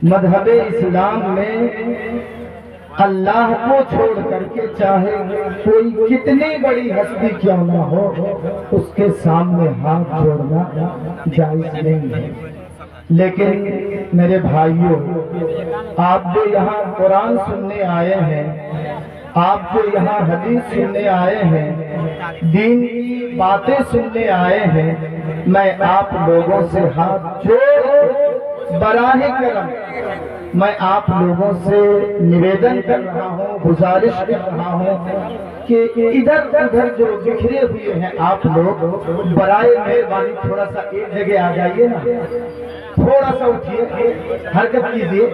مذہب اسلام میں اللہ کو چھوڑ کر کے چاہے کوئی کتنی بڑی ہستی کیوں نہ ہو اس کے سامنے ہاتھ جوڑنا جائز نہیں ہے۔ لیکن میرے بھائیوں، آپ جو یہاں قرآن سننے آئے ہیں، آپ جو یہاں حدیث سننے آئے ہیں، دین کی باتیں سننے آئے ہیں، میں آپ لوگوں سے ہاتھ جوڑ براہ کرم میں آپ لوگوں سے نویدن کر رہا ہوں، گزارش کر رہا ہوں کہ ادھر ادھر جو بکھرے ہوئے ہیں آپ لوگ برائے مہربانی تھوڑا سا ایک جگہ آ جائیے نا، تھوڑا سا اٹھیے، حرکت کیجیے،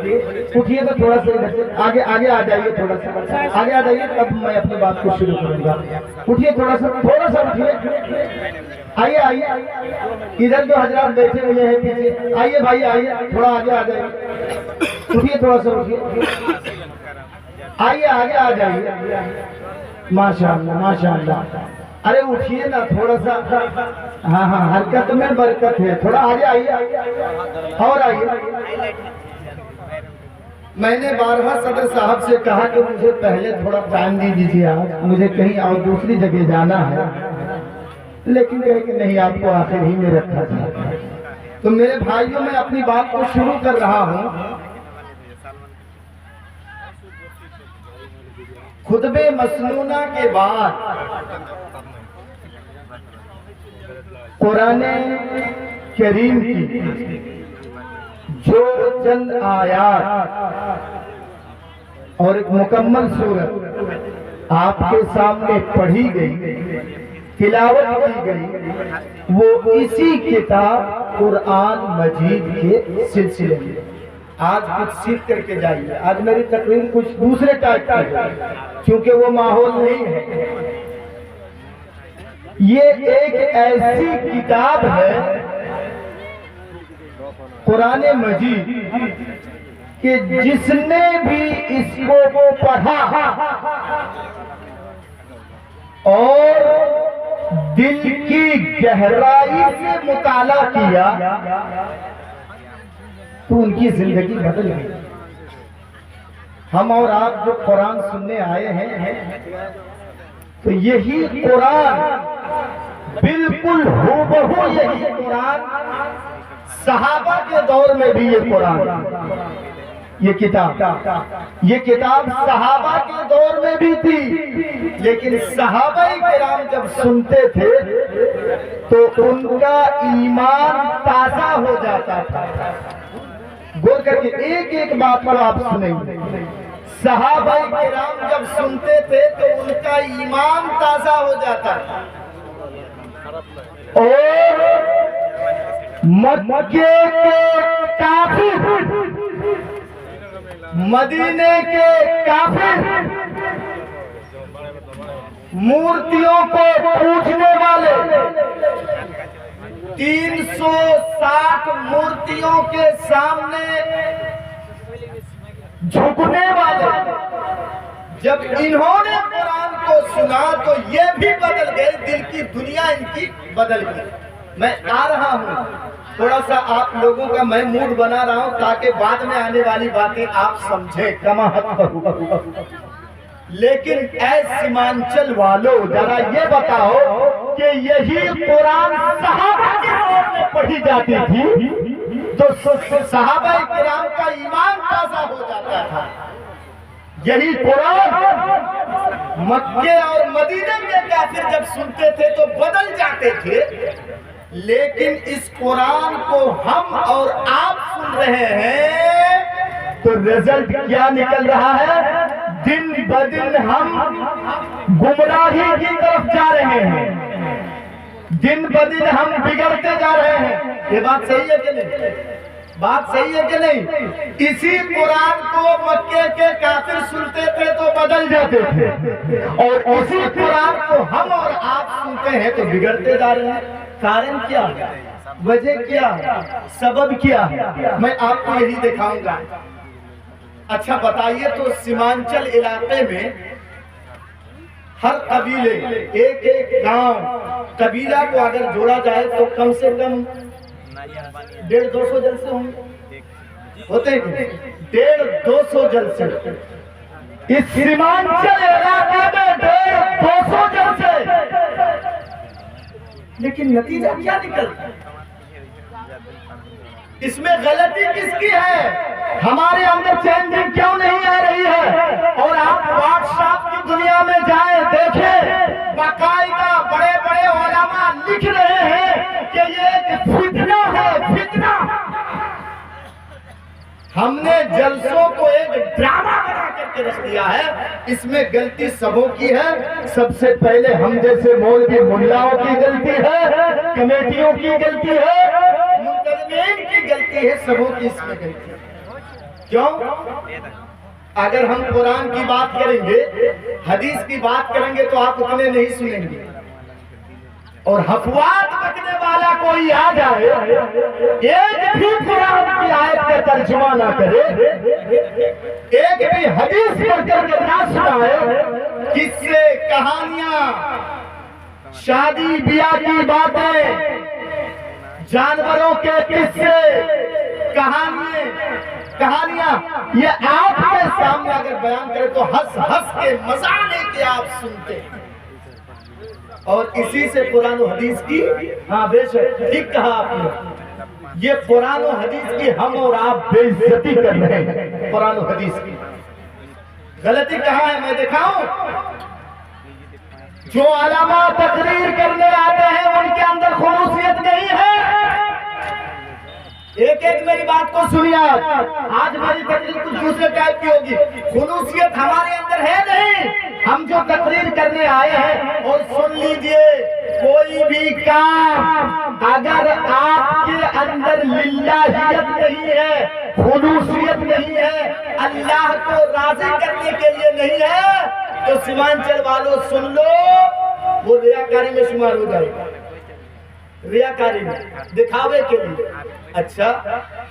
اٹھیے تو تھوڑا سا ادھر سے آگے آ جائیے، تھوڑا سا آگے آ جائیے، تب میں اپنی بات کو شروع کروں گا۔ اٹھیے تھوڑا سا اٹھیے، آئیے ادھر جو حضرات بیٹھے ہوئے ہیں پیچھے، آئیے بھائی آئیے، تھوڑا آگے آ جائیے، اٹھیے تھوڑا سا اٹھیے، آئیے آگے آ جائیے، ماشاءاللہ ماشاءاللہ، ارے اٹھیے نا تھوڑا سا، ہاں حرکت میں برکت ہے، تھوڑا آگے آئیے اور آئیے۔ میں نے بارہا صدر صاحب سے کہا کہ مجھے پہلے تھوڑا ٹائم دیجیے، آج مجھے کہیں اور دوسری جگہ جانا ہے، لیکن کہے کہ نہیں آپ کو آخر ہی میں رکھا تھا۔ تو میرے بھائیوں، میں اپنی بات کو شروع کر رہا ہوں۔ خطبہ مسنونہ کے بعد قرآن کریم کی جو چند آیات اور ایک مکمل سورت آپ کے سامنے پڑھی گئی، تلاوت کی گئی، وہ اسی کتاب قرآن مجید کے سلسلے میں آج کچھ سیکھ کر کے جائیے۔ آج میری تقریر کچھ دوسرے ٹائپ کی ہے کیونکہ وہ ماحول نہیں ہے۔ یہ ایک ایسی کتاب ہے قرآن مجید کہ جس نے بھی اس کو پڑھا اور دل کی گہرائی سے مطالعہ کیا تو ان کی زندگی بدل گئی۔ ہم اور آپ جو قرآن سننے آئے ہیں تو یہی قرآن بالکل ہو یہی قرآن صحابہ کے دور میں بھی یہ قرآن، یہ کتاب صحابہ کے دور میں بھی تھی، لیکن صحابہ کرام جب سنتے تھے تو ان کا ایمان تازہ ہو جاتا تھا۔ غور کر کے ایک بات پر آپ سنیں، صحابہ کرام جب سنتے تھے تو ان کا ایمان تازہ ہو جاتا تھا، اور مکے کے کافر، مدینے کے کافر، مورتیوں کو پوجنے والے، 360 مورتیوں کے سامنے جھکنے والے، جب انہوں نے قرآن کو سنا تو یہ بھی بدل گئے، دل کی دنیا ان کی بدل گئی۔ میں آ رہا ہوں، تھوڑا سا آپ لوگوں کا میں موڈ بنا رہا ہوں تاکہ بعد میں آنے والی باتیں آپ سمجھیں، کما حق کروں۔ لیکن اے سیمانچل والو، ذرا یہ بتاؤ کہ یہی قرآن صحابہ کے دور میں پڑھی جاتی تھی تو صحابہ کرام کا ایمان تازہ ہو جاتا تھا۔ یہی قرآن مکے اور مدینے کے کافر جب سنتے تھے تو بدل جاتے تھے، لیکن اس قرآن کو ہم اور آپ سن رہے ہیں تو رزلٹ کیا نکل رہا ہے؟ دن بدن ہم گمراہی کی طرف جا رہے ہیں، دن بدن ہم بگڑتے جا رہے ہیں۔ یہ بات صحیح ہے کہ نہیں؟ بات صحیح ہے کہ نہیں؟ اسی قرآن کو مکے کے کافر سنتے تھے تو بدل جاتے تھے، اور اسی قرآن کو ہم اور آپ سنتے ہیں تو بگڑتے جا رہے ہیں۔ کارن کیا ہے؟ وجہ کیا ہے؟ سبب کیا ہے؟ میں آپ کو یہی دکھاؤں گا۔ اچھا بتائیے تو سیمانچل علاقے میں ہر قبیلے، ایک گاؤں قبیلہ کو اگر جوڑا جائے تو کم سے کم 150-200 جلسے ہوں گے، ہوتے ہیں 150-200 جلسے اس سیمانچل علاقے میں 150-200 جلسے، لیکن نتیجہ کیا نکلتا ہے؟ اس میں غلطی کس کی ہے؟ ہمارے اندر چینجنگ کیوں نہیں آ رہی ہے؟ اور آپ واٹس ایپ کی دنیا میں جائیں دیکھیں، باقاعدہ بڑے بڑے علماء لکھ رہے ہیں کہ یہ ایک فتنہ ہے، فتنہ۔ ہم نے جلسوں کو ایک ڈرامہ بنا کر کے رکھ دیا ہے، اس میں غلطی سبوں کی ہے۔ سب سے پہلے ہم جیسے مولوی ملاؤں کی غلطی ہے، کمیٹیوں کی غلطی ہے، منتظمین کی غلطی ہے، سبوں کی اس میں غلطی ہے۔ کیوں؟ اگر ہم قرآن کی بات کریں گے، حدیث کی بات کریں گے تو آپ اتنے نہیں سنیں گے، اور حفوات بکنے والا کوئی آ جائے، ایک بھی قرآن کی آیت کا ترجمہ نہ کرے، ایک بھی حدیث پڑھ کر کے نہ سنائے، قصے کہانیاں، شادی بیاہ کی باتیں، جانوروں کے قصے کہانیاں، یہ آپ کے سامنے اگر بیان کرے تو ہنس ہنس کے مزہ لے کے آپ سنتے ہیں، اور اسی سے قرآن و حدیث کی، ہاں بے شک ٹھیک کہا آپ نے، یہ قرآن و حدیث کی ہم اور آپ بے عزتی کر رہے ہیں۔ قرآن و حدیث کی غلطی کہاں ہے میں دکھاؤں؟ جو علماء تقریر کرنے آتے ہیں ان کے اندر خلوصیت نہیں ہے۔ ایک ایک میری بات کو سنیے، آج میری تقریر کچھ دوسرے ٹائپ کی ہوگی، خلوصیت ہمارے اندر ہے نہیں۔ ہم جو تقریر کرنے آئے ہیں، اور سن لیجئے، کوئی بھی کام اگر آپ کے اندر للہیت نہیں ہے، خلوصیت نہیں ہے، اللہ کو راضی کرنے کے لیے نہیں ہے، تو سیمانچل والوں سن لو، وہ ریاکاری میں شمار ہو جائے گا، ریاکاری میں، دکھاوے کے لیے۔ اچھا،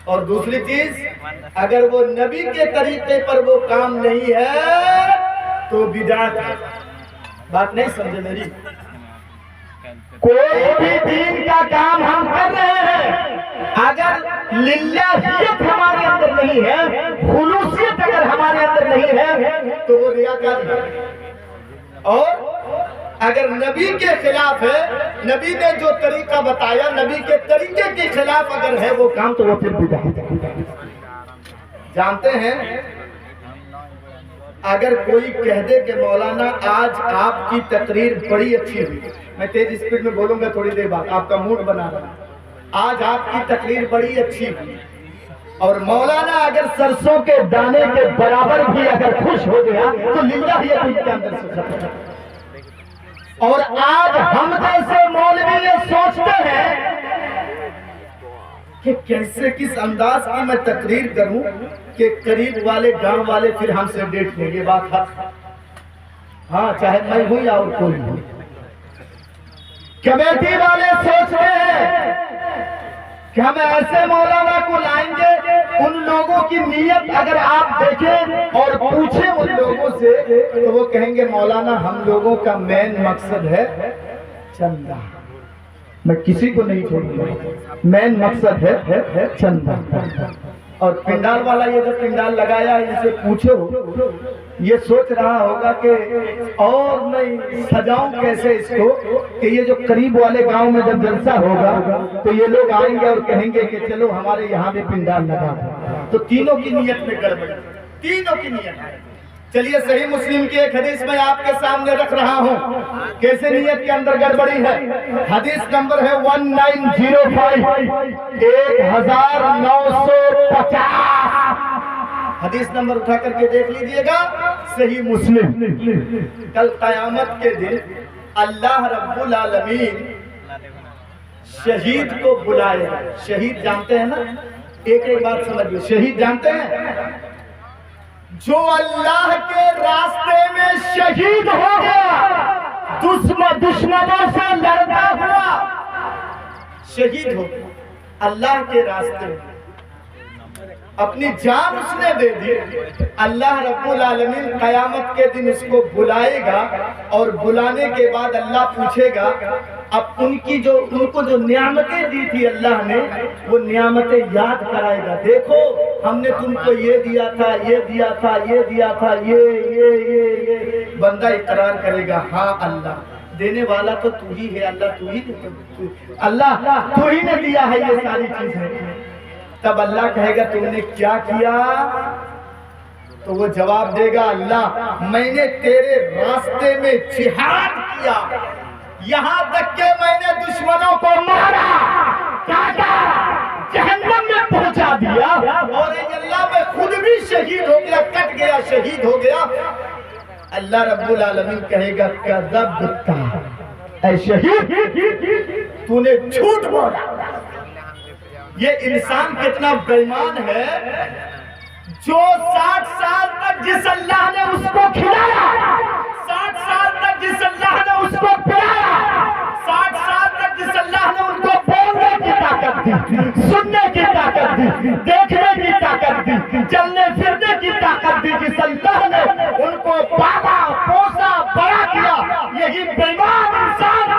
اور دوسری چیز، اگر وہ نبی کے طریقے پر وہ کام نہیں ہے تو بدعت ہے۔ بات نہیں سمجھے میری؟ کوئی بھی دین کا کام ہم کر رہے ہیں، اگر للہیت ہمارے اندر نہیں ہے، خلوصیت اگر ہمارے اندر نہیں ہے تو وہ ریاکاری ہے، اور اگر نبی کے خلاف ہے، نبی نے جو طریقہ بتایا، نبی کے طریقے کے خلاف اگر ہے وہ کام تو وہ پھر بدعت ہے۔ جانتے ہیں، اگر کوئی کہہ دے کہ مولانا آج آپ کی تقریر بڑی اچھی ہوئی، میں تیز اسپیڈ میں بولوں گا تھوڑی دیر بعد، آپ کا موڈ بنا رہا ہوں، آج آپ کی تقریر بڑی اچھی ہوئی، اور مولانا اگر سرسوں کے دانے کے برابر بھی اگر خوش ہو گیا تو للہیت ان کے اندر سے ختم ہے۔ اور آج ہم جیسے مولوی یہ سوچتے ہیں کہ کیسے کس انداز کی میں تقریر کروں کہ قریب والے گاؤں والے پھر ہم سے ڈیٹ لیں گے، بات حق، ہاں چاہے میں ہوں یا اور کوئی ہوں۔ کمیٹی والے سوچتے ہیں کہ ہم ایسے مولانا کو لائیں گے، ان لوگوں کی نیت اگر آپ دیکھیں اور پوچھیں ان لوگوں سے تو وہ کہیں گے مولانا ہم لوگوں کا مین مقصد ہے چندہ، میں کسی کو نہیں چھوڑوں گا، مین مقصد ہے چندہ۔ اور پنڈال والا یہ جو پنڈال لگایا ان سے پوچھو، یہ سوچ رہا ہوگا کہ اور میں سجاؤں کیسے اس کو کہ یہ جو قریب والے گاؤں میں جب جلسہ ہوگا تو یہ لوگ آئیں گے اور کہیں گے کہ چلو ہمارے یہاں بھی پنڈال لگا دو۔ تو تینوں کی نیت میں گڑبڑ، تینوں کی نیت ہے۔ چلیے صحیح مسلم کی ایک حدیث میں آپ کے سامنے رکھ رہا ہوں، کیسے نیت کے اندر گڑبڑی ہے۔ حدیث نمبر ہے 1905، 1950، حدیث نمبر اٹھا کر کے دیکھ لیجئے گا، صحیح مسلم۔ کل قیامت کے دن اللہ رب العالمین شہید کو بلائے، شہید جانتے ہیں نا، ایک ایک بات سمجھئے، شہید جانتے ہیں جو اللہ کے راستے میں شہید ہو گیا، دشمنوں سے لڑتا ہوا شہید ہو گیا اللہ کے راستے میں، اپنی جان اس نے دے دی، اللہ رب العالمین قیامت کے دن اس کو بلائے گا، اور بلانے کے بعد اللہ پوچھے گا اب ان کو جو نعمتیں دی تھی اللہ نے وہ نعمتیں یاد کرائے گا. دیکھو ہم نے تم کو یہ دیا تھا, یہ دیا تھا, یہ دیا تھا, یہ بندہ اقرار کرے گا ہاں اللہ دینے والا تو تو ہی ہے, اللہ تو ہی نے دیا ہے یہ ساری چیزیں. تب اللہ کہے گا تم نے کیا کیا؟ تو وہ جواب دے گا اللہ میں نے تیرے راستے میں جہاد کیا, یہاں تک کہ میں نے دشمنوں کو مارا, کاٹا, جہنم میں پہنچا دیا, اور اللہ میں خود بھی شہید ہو گیا, کٹ گیا, شہید ہو گیا. اللہ رب العالمین کہے گا کذبت, اے شہید تو نے جھوٹ بولا. یہ انسان کتنا بے ایمان ہے جو 60 سال تک جس اللہ نے اس کو کھلایا, 60 سال تک جس اللہ نے اس کو پلایا, 60 سال تک جس اللہ نے ان کو بولنے کی طاقت دی, سننے کی طاقت دی, دیکھنے کی طاقت دی, چلنے پھرنے کی طاقت دی, جس اللہ نے ان کو پالا پوسا بڑا کیا, یہی بے ایمان انسان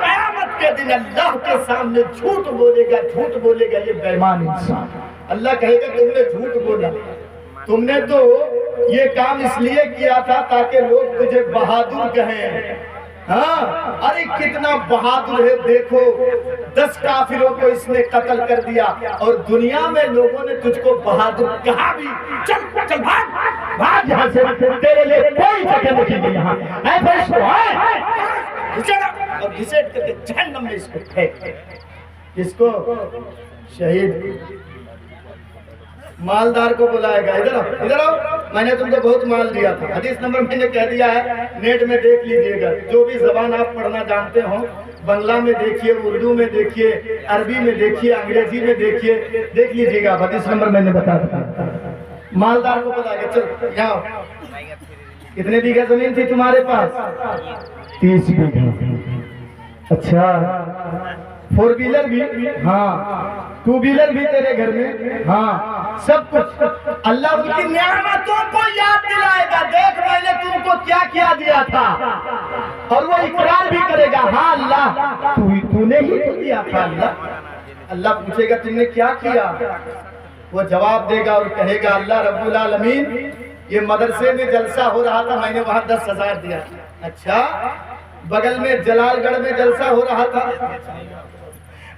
قیامت کے دن اللہ کے سامنے جھوٹ بولے گا, یہ بے ایمان انسان. اللہ کہے گا تم نے جھوٹ بولا, تم نے تو یہ کام اس لیے کیا تھا تاکہ لوگ تجھے بہادر کہیں. ہاں ارے کتنا بہادر ہے, دیکھو 10 کافروں کو اس نے قتل کر دیا اور دنیا میں لوگوں نے تجھ کو بہادر کہا بھی. چل بھاگ یہاں سے, تیرے لیے کوئی جگہ نہیں ہے یہاں. اے فرشت کو اور گھسیٹ کر کے جہنم میں اس کو پھینک, اس کو شہید. مالدار کو بلائے گا, ادھر آؤ, میں نے تم کو بہت مال دیا تھا. حدیث نمبر میں نے کہہ دیا ہے, نیٹ میں دیکھ لیجئے گا, جو بھی زبان آپ پڑھنا جانتے ہوں, بنگلہ میں دیکھیے, اردو میں دیکھیے, عربی میں دیکھیے, انگریزی میں دیکھیے, دیکھ لیجئے گا. حدیث نمبر میں نے بتا دیا. مالدار کو بلائے گا, چل یہاں, کتنے بیگھہ زمین تھی تمہارے پاس؟ 30 بیگھہ. اچھا 4 ویلر بھی؟ ہاں. 2 ویلر بھی تیرے گھر میں؟ ہاں. سب کچھ اللہ ان کی نعمتوں کو یاد دلائے گا, دیکھ میں نے تم کو کیا کیا دیا تھا, اور وہ اقرار بھی کرے گا ہاں اللہ تو نے ہی تو دیا تھا. اللہ پوچھے گا تم نے کیا کیا؟ وہ جواب دے گا اور کہے گا اللہ رب العالمین یہ مدرسے میں جلسہ ہو رہا تھا, میں نے وہاں 10,000 دیا. اچھا بغل میں جلال گڑھ میں جلسہ ہو رہا تھا,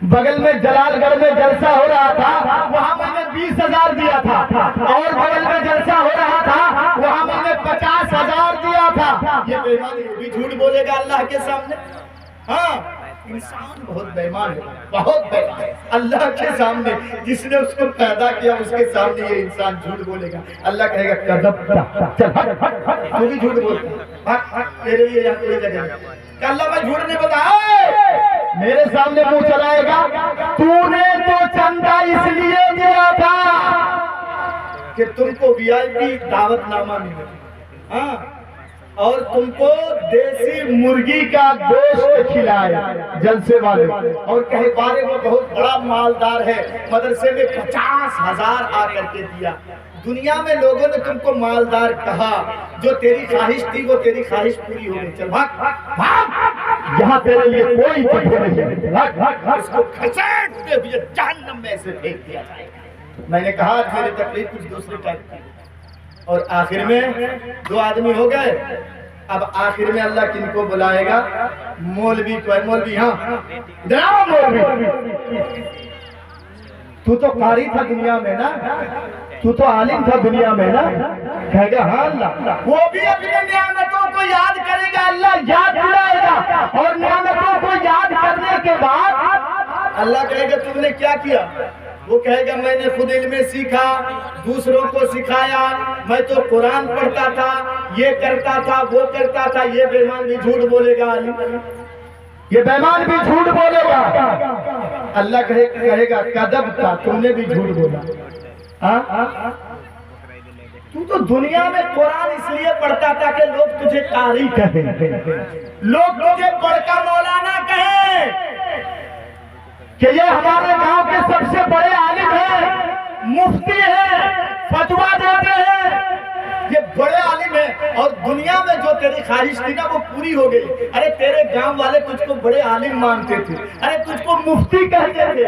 بغل میں جلال گڑھ میں جلسہ ہو رہا تھا, وہاں میں نے 20,000 دیا تھا, اور بغل میں جلسہ ہو رہا تھا, وہاں میں نے 50,000 دیا تھا. یہ بے ایمان بھی جھوٹ بولے گا اللہ کے سامنے. ہاں انسان بہت بے ایمان ہے, بہت بے ایمان ہے. اللہ کے سامنے جس نے اس کو پیدا کیا اس کے سامنے یہ انسان جھوٹ بولے گا. اللہ کہے گا کذبت, چل تو بھی جھوٹ بولتا ہے, تیرے لیے یہاں کوئی جگہ نہیں. کہ اللہ میں جھوٹ نہیں بتایا, میرے سامنے منہ چلائے گا تو نے تو چندہ اس لیے دیا تھا کہ تم کو VIP دعوت نامہ ملے, ہاں, اور تم کو دیسی مرغی کا گوشت کھلایا جلسے والے, اور کہے بارے وہ بہت بڑا مالدار ہے, مدرسے میں 50,000 آ کر کے دیا. دنیا میں لوگوں نے تم کو مالدار کہا, جو تیری خواہش تھی وہ تیری خواہش پوری ہو گئی. چل بھاگ, یہاں تیرے لیے کوئی جگہ نہیں ہے, اس کو کھسیٹتے ہوئے جہنم میں سے پھینک دیا جائے گا. میں نے کہا میری تقریر کچھ دوسرے ٹائپ کی, اور آخر میں 2 آدمی ہو گئے. اب آخر میں اللہ کن کو بلائے گا؟ مولوی کو. مولوی ہاں مولوی, تو قاری تھا دنیا میں نا, تو عالم تھا دنیا میں نا. کہے گا ہاں اللہ, وہ بھی اپنی نعمتوں کو یاد کرے گا, اللہ یاد دلائے گا, اور نعمتوں کو یاد کرنے کے بعد اللہ کہے گا تم نے کیا کیا؟ وہ کہے گا میں نے خود علم سیکھا, دوسروں کو سکھایا, میں تو قرآن پڑھتا تھا, یہ کرتا تھا, وہ کرتا تھا. یہ بے ایمان بھی جھوٹ بولے گا, یہ بے ایمان بھی جھوٹ بولے گا. اللہ کہے گا کذبت, تم نے بھی جھوٹ بولا. تو دنیا میں قرآن اس لیے پڑھتا تھا کہ لوگ تجھے قاری کہیں, لوگ تجھے بڑکا مولانا کہیں کہ یہ ہمارے گاؤں کے سب سے بڑے عالم ہیں, مفتی ہیں, فتویٰ دیتے ہیں, یہ بڑے عالم ہیں. اور دنیا میں جو تیری خواہش تھی نا وہ پوری ہو گئی. ارے تیرے گاؤں والے تجھ کو بڑے عالم مانتے تھے, ارے تجھ کو مفتی کہتے تھے.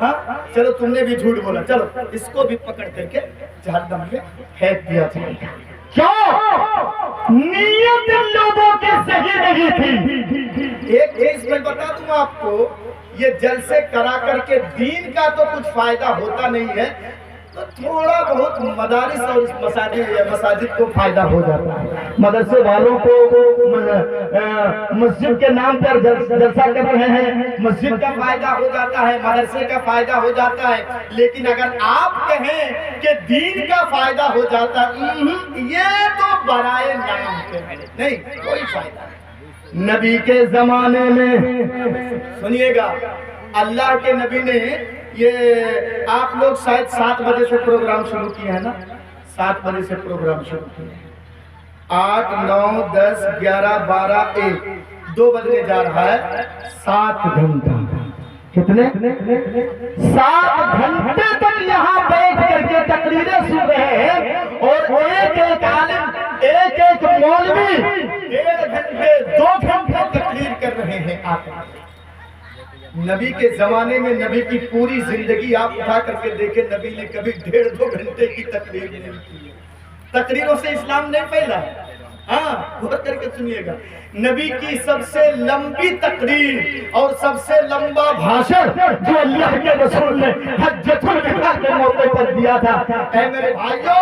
ہاں چلو تم نے بھی جھوٹ بولا, چلو اس کو بھی پکڑ کر کے جہنم میں پھینک دیا جائے گا. کیوں؟ نیت لوگوں کی صحیح نہیں تھی. ایک چیز میں بتا دوں آپ کو, یہ جلسے کرا کر کے دین کا تو کچھ فائدہ ہوتا نہیں ہے, تو تھوڑا بہت مدارس اور مساجد کو فائدہ ہو جاتا ہے. مدرسے والوں کو مسجد کے نام پر جلسہ کر رہے ہیں, مسجد کا فائدہ ہو جاتا ہے, مدرسے کا فائدہ ہو جاتا ہے. لیکن اگر آپ کہیں کہ دین کا فائدہ ہو جاتا ہے, یہ تو برائے نام کے نہیں, کوئی فائدہ نہیں. نبی کے زمانے میں سنیے گا, اللہ کے نبی نے یہ آپ لوگ شاید 7 بجے سے پروگرام شروع کیا ہے نا, 7 بجے سے پروگرام شروع کیا ہے, 8 9 10 11 12 1 2 بجنے جا رہا ہے. 7 گھنٹہ, کتنے 7 گھنٹے تک یہاں بیٹھ کر کے تقریریں سن رہے ہیں, اور ایک ایک عالم ایک ایک مولوی 1.5 گھنٹے 2 گھنٹے تقریر کر رہے ہیں. آپ نبی کے زمانے میں نبی کی پوری زندگی آپ اٹھا کر کے دیکھیں, نبی نے کبھی 1.5-2 گھنٹے کی تقریر نہیں کی. تقریروں سے اسلام نہیں پھیلا. ہاں غور کر کے سنیے گا, نبی کی سب سے لمبی تقریر اور سب سے لمبا بھاشن جو اللہ کے رسول نے حجۃ الوداع کے موقع پر دیا تھا, اے میرے بھائیو,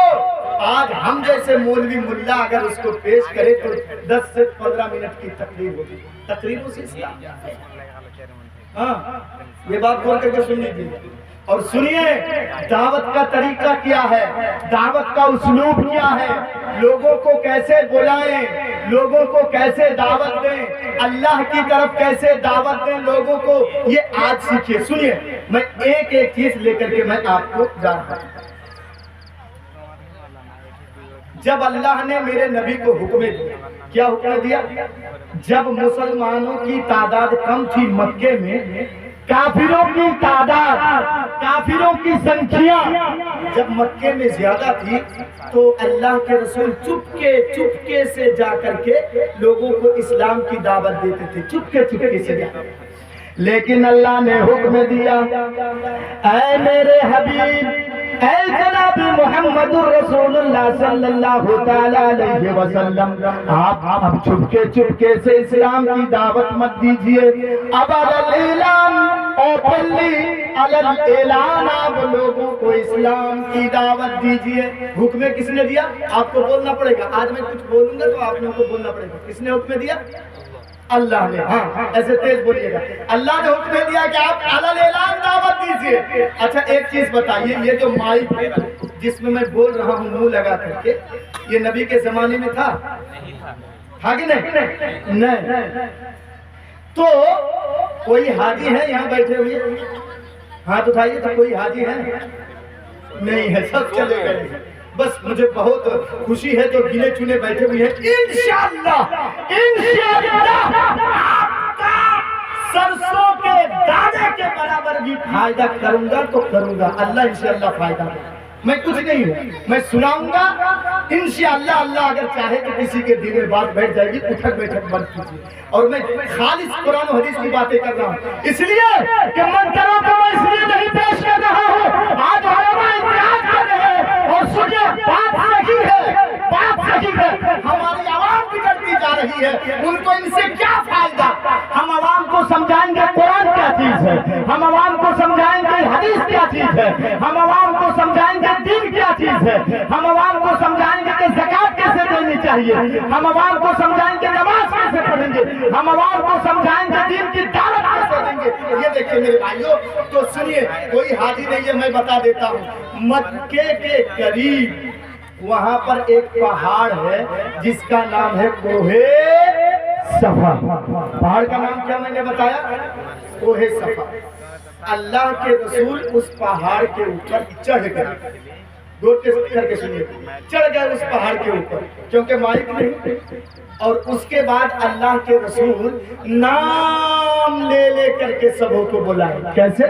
آج ہم جیسے مولوی ملا اگر اس کو پیش کرے تو 10 سے 15 منٹ کی تقریر ہوگی. تقریروں سے اسلام. ہاں یہ بات غور کر کے سن لیجیے, اور سنیے دعوت کا طریقہ کیا ہے, دعوت کا اسلوب کیا ہے, لوگوں کو کیسے بلائیں, لوگوں کو کیسے دعوت دیں, اللہ کی طرف کیسے دعوت دیں لوگوں کو, یہ آج سیکھیے. سنیے میں ایک ایک چیز لے کر کے میں آپ کو جا رہا ہوں. جب اللہ نے میرے نبی کو حکم دیا, کیا حکم دیا؟ جب مسلمانوں کی تعداد کم تھی مکے میں, کافروں کی تعداد, کافروں کی سنکھیا جب مکے میں زیادہ تھی, تو اللہ کے رسول چپکے سے جا کر کے لوگوں کو اسلام کی دعوت دیتے تھے, چپکے سے جا کر. لیکن اللہ نے حکم دیا, اے میرے حبیب, اے جناب محمد رسول اللہ صلی اللہ تعالی علیہ وسلم, آپ اب چپکے سے اسلام کی دعوت مت دیجئے. اب اعلان اعلان آپ لوگوں کو اسلام کی دعوت دیجئے. حکم کس نے دیا؟ آپ کو بولنا پڑے گا. آج میں کچھ بولوں گا تو آپ لوگوں کو بولنا پڑے گا. کس نے حکم دیا؟ اللہ نے. ہاں ایسے تیز بولیے گا. اللہ نے حکم دیا کہ آپ اعلان دعوت دیجئے. اچھا ایک چیز بتائیے, یہ جو مائک جس میں میں بول رہا ہوں منہ لگا کر کے, یہ نبی کے زمانے میں تھا کہ نہیں؟ تو کوئی حاجی ہے یہاں بیٹھے ہوئے؟ ہاتھ اٹھائیے. تو کوئی حاجی ہے؟ نہیں ہے, سب چلے گئے. بس مجھے بہت خوشی ہے جو گنے چنے بیٹھے ہوئے ہیں. انشاءاللہ آپ کا سرسوں کے دانے کے برابر بھی فائدہ کروں گا تو کروں گا. اللہ انشاءاللہ فائدہ دے. میں کچھ نہیں ہوں, میں سناؤں گا انشاءاللہ. اللہ اگر چاہے تو کسی کے دل میں بات بیٹھ جائے گی, اٹھک بیٹھک بند کیجیے. اور میں خالص قرآن و حدیث کی باتیں کر رہا ہوں, اس لیے کہ منتروں کو میں اس لیے نہیں پیش کر رہا ہوں. آج علماء اعتراض کر رہے ہیں, اور سنیے بات صحیح ہے, بات صحیح ہے. ہماری عوام بگڑتی جا رہی ہے, ان کو ان سے کیا فائدہ؟ ہم عوام کو سمجھائیں گے قرآن کیا چیز ہے, ہم عوام کو سمجھائیں گے حدیث کیا چیز ہے, ہم عوام کو سمجھائیں گے دین کیا چیز ہے, ہم عوام کو سمجھائیں گے کہ زکات کیسے دینی چاہیے, ہم عوام کو سمجھائیں گے نماز کیسے پڑھیں گے, ہم عوام کو سمجھائیں گے دین کی دعوت کیسے دیں گے. یہ دیکھیں میرے بھائیوں, تو سنیے کوئی حاجی نہیں ہے, میں بتا دیتا ہوں. مکے کے قریب وہاں پر ایک پہاڑ ہے جس کا نام ہے کوہ صفا. پہاڑ کا نام کیا میں نے بتایا؟ کوہ صفا. اللہ کے رسول اس پہاڑ کے اوپر چڑھ گئے. غور کر کے سنیے, چڑھ گئے اس پہاڑ کے اوپر, کیونکہ مائک نہیں. اور اس کے بعد اللہ کے رسول نام لے لے کر کے سبوں کو بلائے. کیسے؟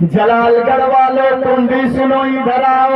جلال گڑھ والوں تم بھی سنو ادھر آؤ,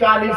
40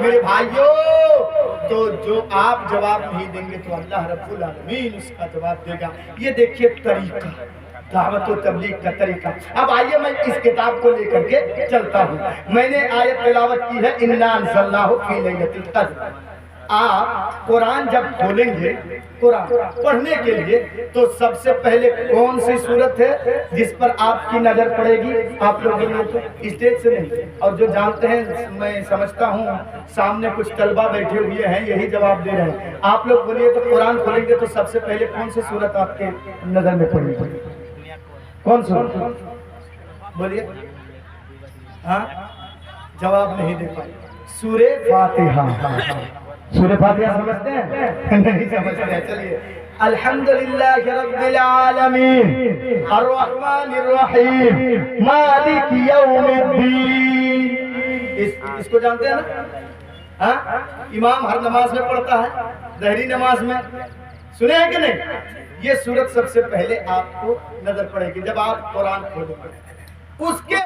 میرے بھائیوں، تو جو آپ جواب نہیں دیں گے تو اللہ رب العالمین اس کا جواب دے گا۔ یہ دیکھیے طریقہ، دعوت و تبلیغ کا طریقہ۔ اب آئیے میں اس کتاب کو لے کر کے چلتا ہوں۔ میں نے آیت تلاوت کی ہے اِنَّا أَنزَلْنَاهُ فِي لَيْلَةِ الْقَدْرِ۔ آپ قرآن جب کھولیں گے قرآن پڑھنے کے لیے تو سب سے پہلے کون سی صورت ہے جس پر آپ کی نظر پڑے گی؟ آپ لوگ تو اسٹیج سے نہیں، اور جو جانتے ہیں میں سمجھتا ہوں سامنے کچھ طلبہ بیٹھے ہوئے ہیں یہی جواب دے رہے ہیں۔ آپ لوگ بولیے تو قرآن کھولیں گے تو سب سے پہلے کون سی صورت آپ کے نظر میں پڑے گی؟ کون صورت بولیے؟ ہاں جواب نہیں دے پائے۔ سورہ فاتحہ۔ سورہ فاتحہ سمجھتے ہیں؟ نہیں سمجھتے ہیں۔ چلیے الحمدللہ رب العالمین الرحمن الرحیم مالک یوم الدین، اس کو جانتے ہیں نا؟ ہاں امام ہر نماز میں پڑھتا ہے، ظہری نماز میں، سنے ہیں کہ نہیں؟ یہ سورت سب سے پہلے آپ کو نظر پڑے گی جب آپ قرآن کھولیں گے۔ اس کے